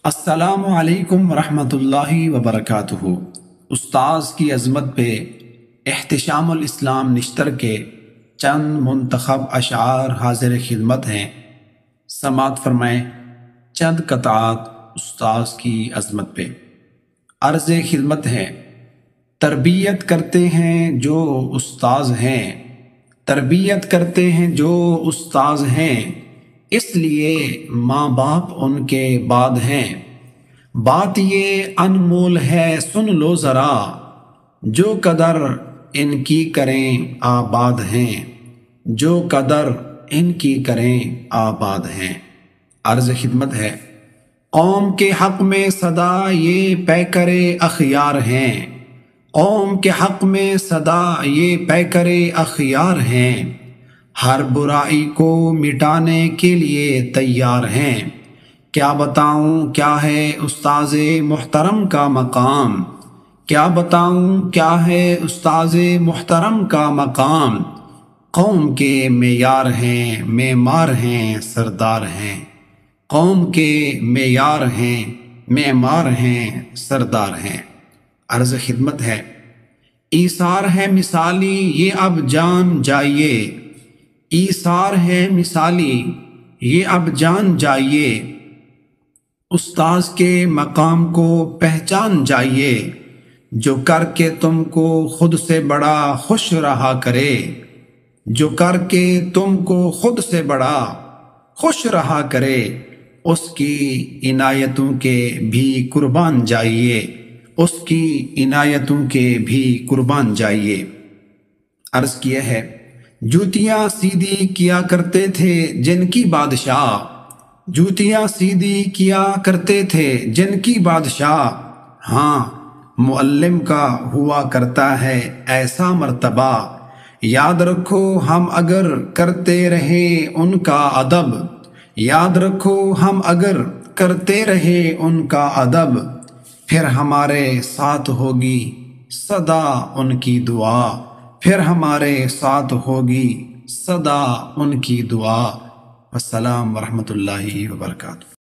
السلام علیکم ورحمۃ اللہ وبرکاتہ۔ استاذ کی عظمت پہ احتشام الاسلام نشتر کے چند منتخب اشعار حاضر خدمت ہیں، سماعت فرمائیں۔ چند قطعات استاذ کی عظمت پہ عرض خدمت ہے۔ تربیت کرتے ہیں جو استاذ ہیں، تربیت کرتے ہیں جو استاذ ہیں، اس لیے ماں باپ ان کے بعد ہیں۔ بات یہ انمول ہے سن لو ذرا، جو قدر ان کی کریں آباد ہیں، جو قدر ان کی کریں آباد ہیں۔ عرض خدمت ہے۔ قوم کے حق میں صدا یہ پیکر اخیار ہیں، قوم کے حق میں صدا یہ پیکر اخیار ہیں، ہر برائی کو مٹانے کے لیے تیار ہیں۔ کیا بتاؤں کیا ہے استاذ محترم کا مقام، کیا بتاؤں کیا ہے استاذ محترم کا مقام، قوم کے معیار ہیں معمار ہیں سردار ہیں، قوم کے معیار ہیں معمار ہیں سردار ہیں۔ عرض خدمت ہے۔ ایثار ہے مثالی یہ اب جان جائیے، ایثار ہے مثالی یہ اب جان جائیے، استاذ کے مقام کو پہچان جائیے، جو کر کے تم کو خود سے بڑا خوش رہا کرے، جو کر کے تم کو خود سے بڑا خوش رہا کرے، اس کی عنایتوں کے بھی قربان جائیے، اس کی عنایتوں کے بھی قربان جائیے۔ عرض کیا ہے۔ جوتیاں سیدھی کیا کرتے تھے جن کی بادشاہ، جوتیاں سیدھی کیا کرتے تھے جن کی بادشاہ، ہاں معلم کا ہوا کرتا ہے ایسا مرتبہ، یاد رکھو ہم اگر کرتے رہے ان کا ادب، یاد رکھو ہم اگر کرتے رہے ان کا ادب، پھر ہمارے ساتھ ہوگی سدا ان کی دعا، پھر ہمارے ساتھ ہوگی سدا ان کی دعا۔ السلام ورحمۃ اللہ وبرکاتہ۔